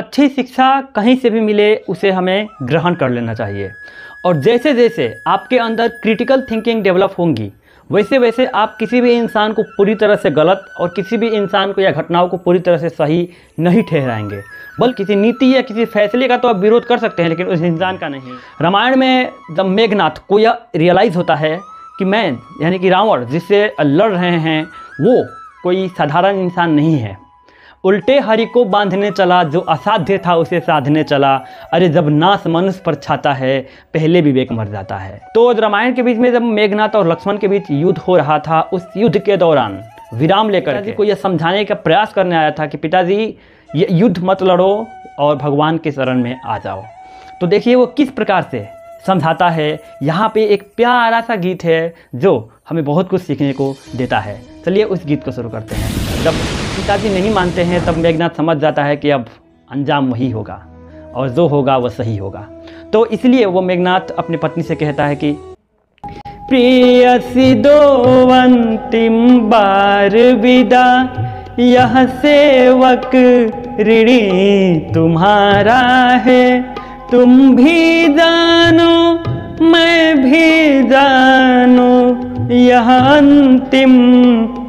अच्छी शिक्षा कहीं से भी मिले उसे हमें ग्रहण कर लेना चाहिए। और जैसे जैसे आपके अंदर क्रिटिकल थिंकिंग डेवलप होंगी वैसे वैसे आप किसी भी इंसान को पूरी तरह से गलत और किसी भी इंसान को या घटनाओं को पूरी तरह से सही नहीं ठहराएंगे, बल्कि किसी नीति या किसी फैसले का तो आप विरोध कर सकते हैं लेकिन उस इंसान का नहीं। रामायण में जब मेघनाथ को यह रियलाइज़ होता है कि मैं यानी कि रावण जिससे लड़ रहे हैं वो कोई साधारण इंसान नहीं है, उल्टे हरि को बांधने चला, जो असाध्य था उसे साधने चला, अरे जब नाश मनुष्य पर छाता है पहले विवेक मर जाता है। तो रामायण के बीच में जब मेघनाथ और लक्ष्मण के बीच युद्ध हो रहा था, उस युद्ध के दौरान विराम लेकर के को यह समझाने का प्रयास करने आया था कि पिताजी ये युद्ध मत लड़ो और भगवान के शरण में आ जाओ। तो देखिए वो किस प्रकार से समझाता है। यहाँ पे एक प्यारा सा गीत है जो हमें बहुत कुछ सीखने को देता है। चलिए उस गीत को शुरू करते हैं। जब पिताजी नहीं मानते हैं तब मेघनाथ समझ जाता है कि अब अंजाम वही होगा और जो होगा वह सही होगा। तो इसलिए वो मेघनाथ अपनी पत्नी से कहता है कि प्रियसी दो अंतिम बार विदा, यह सेवक ऋणी तुम्हारा है, तुम भी जानो मैं भी जानू, यह अंतिम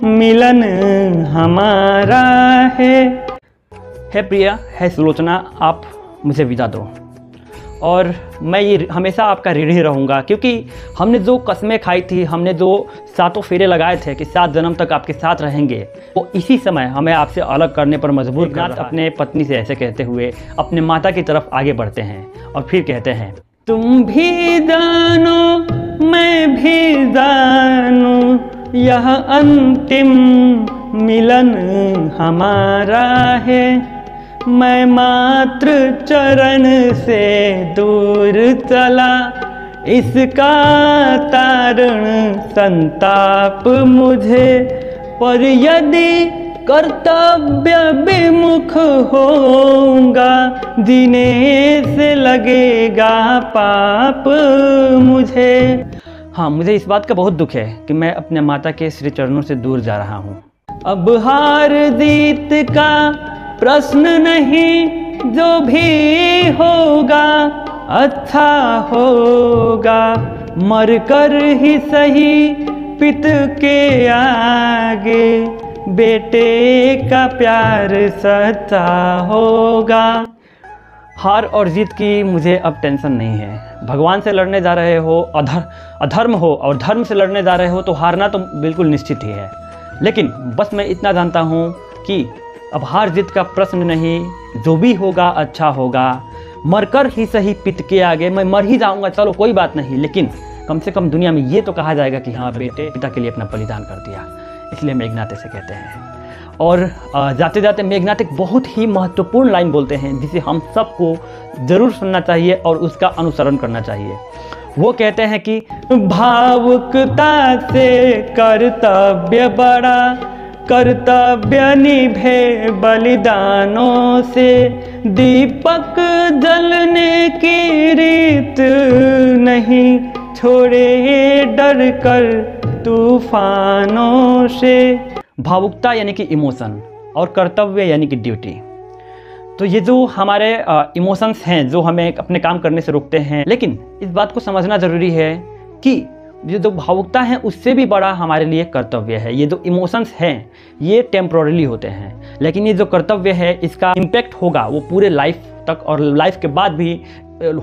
मिलन हमारा है। हे प्रिया, हे सुलोचना, आप मुझे विदा दो और मैं ये हमेशा आपका ऋणी रहूँगा, क्योंकि हमने जो कस्में खाई थी, हमने जो 7 फेरे लगाए थे कि 7 जन्म तक आपके साथ रहेंगे, वो इसी समय हमें आपसे अलग करने पर मजबूर कर रहा है। अपने पत्नी से ऐसे कहते हुए अपने माता की तरफ आगे बढ़ते हैं और फिर कहते हैं, तुम भी जानो मैं भी जानू, यह अंतिम मिलन हमारा है, मैं मात्र चरण से दूर चला, इसका तारण संताप मुझे, पर यदि कर्तव्य विमुख होऊंगा, जीने से लगेगा पाप मुझे। हाँ, मुझे इस बात का बहुत दुख है कि मैं अपने माता के श्री चरणों से दूर जा रहा हूँ। अब हार जीत का प्रश्न नहीं, जो भी होगा अच्छा होगा, मर कर ही सही पित के आगे, बेटे का प्यार सच्चा होगा। हार और जीत की मुझे अब टेंशन नहीं है। भगवान से लड़ने जा रहे हो, अधर्म हो और धर्म से लड़ने जा रहे हो तो हारना तो बिल्कुल निश्चित ही है, लेकिन बस मैं इतना जानता हूँ कि अब हार जीत का प्रश्न नहीं, जो भी होगा अच्छा होगा, मरकर ही सही पिता के आगे, मैं मर ही जाऊँगा चलो कोई बात नहीं, लेकिन कम से कम दुनिया में ये तो कहा जाएगा कि हाँ बेटे पिता के लिए अपना बलिदान कर दिया। इसलिए मेघनाथ ऐसे कहते हैं। और जाते जाते मेघनाथ एक बहुत ही महत्वपूर्ण लाइन बोलते हैं जिसे हम सबको ज़रूर सुनना चाहिए और उसका अनुसरण करना चाहिए। वो कहते हैं कि भावुकता से कर्तव्य बड़ा, कर्तव्य निभे बलिदानों से, दीपक जलने की रीत नहीं, छोड़े डर कर तूफानों से। भावुकता यानी कि इमोशन और कर्तव्य यानी कि ड्यूटी। तो ये जो हमारे इमोशंस हैं जो हमें अपने काम करने से रोकते हैं, लेकिन इस बात को समझना ज़रूरी है कि ये जो भावुकता है उससे भी बड़ा हमारे लिए कर्तव्य है। ये जो इमोशंस हैं ये टेम्पोररी होते हैं, लेकिन ये जो कर्तव्य है इसका इम्पैक्ट होगा वो पूरे लाइफ तक और लाइफ के बाद भी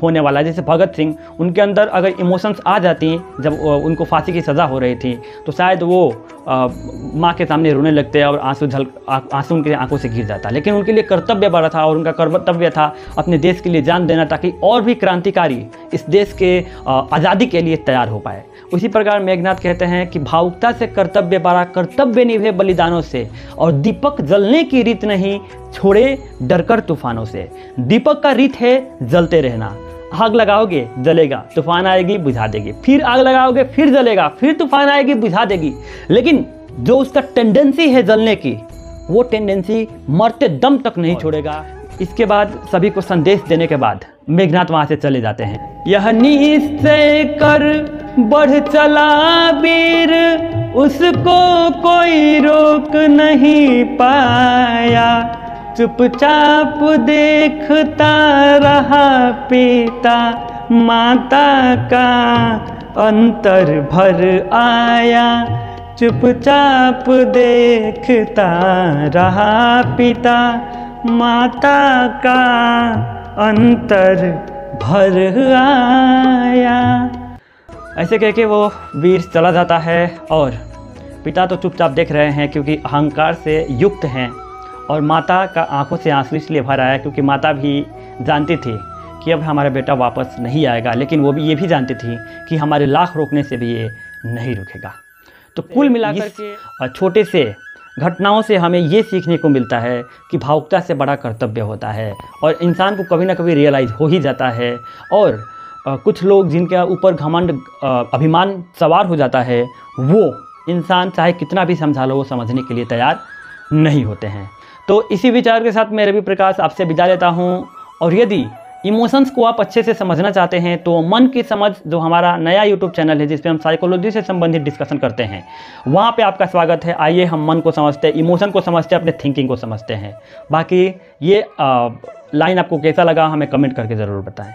होने वाला है। जैसे भगत सिंह, उनके अंदर अगर इमोशंस आ जाती जब उनको फांसी की सज़ा हो रही थी तो शायद वो माँ के सामने रोने लगते और आंसू उनके आंखों से गिर जाता, लेकिन उनके लिए कर्तव्य बड़ा था और उनका कर्तव्य था अपने देश के लिए जान देना ताकि और भी क्रांतिकारी इस देश के आज़ादी के लिए तैयार हो पाए। उसी प्रकार मेघनाथ कहते हैं कि भावुकता से कर्तव्य बड़ा, कर्तव्य निभे बलिदानों से, और दीपक जलने की रीत नहीं, छोड़े डरकर तूफानों से। दीपक का रीत है जलते रहना, आग लगाओगे जलेगा, तूफान आएगी बुझा देगी, फिर आग लगाओगे फिर जलेगा, फिर तूफान आएगी बुझा देगी, लेकिन जो उसका टेंडेंसी है जलने की वो टेंडेंसी मरते दम तक नहीं छोड़ेगा। इसके बाद सभी को संदेश देने के बाद मेघनाथ वहाँ से चले जाते हैं। यह निश्चय कर बढ़ चला वीर, उसको कोई रोक नहीं पाया, चुपचाप देखता रहा पिता, माता का अंतर भर आया। चुपचाप देखता रहा पिता, माता का अंतर भर आया। ऐसे कह के वो वीर चला जाता है और पिता तो चुपचाप देख रहे हैं क्योंकि अहंकार से युक्त हैं, और माता का आंखों से आंसू इसलिए भर आया क्योंकि माता भी जानती थी कि अब हमारा बेटा वापस नहीं आएगा, लेकिन वो भी ये भी जानती थी कि हमारे लाख रोकने से भी ये नहीं रुकेगा। तो कुल मिलाकर के छोटे से घटनाओं से हमें ये सीखने को मिलता है कि भावुकता से बड़ा कर्तव्य होता है, और इंसान को कभी ना कभी रियलाइज़ हो ही जाता है। और कुछ लोग जिनके ऊपर घमंड अभिमान सवार हो जाता है, वो इंसान चाहे कितना भी समझा लो वो समझने के लिए तैयार नहीं होते हैं। तो इसी विचार के साथ मैं रवि प्रकाश आपसे विदा लेता हूँ। और यदि इमोशंस को आप अच्छे से समझना चाहते हैं तो मन की समझ जो हमारा नया यूट्यूब चैनल है जिस पे हम साइकोलॉजी से संबंधित डिस्कशन करते हैं, वहाँ पे आपका स्वागत है। आइए हम मन को समझते हैं, इमोशन को समझते हैं, अपने थिंकिंग को समझते हैं। बाकी ये लाइन आपको कैसा लगा हमें कमेंट करके ज़रूर बताएं।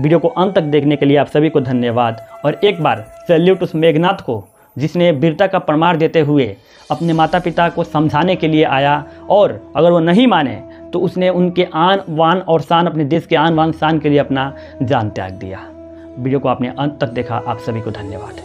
वीडियो को अंत तक देखने के लिए आप सभी को धन्यवाद। और एक बार सैल्यूट उस मेघनाथ को जिसने वीरता का प्रमाण देते हुए अपने माता पिता को समझाने के लिए आया, और अगर वो नहीं माने तो उसने उनके आन वान और शान, अपने देश के आन वान शान के लिए अपना जान त्याग दिया। वीडियो को आपने अंत तक देखा, आप सभी को धन्यवाद।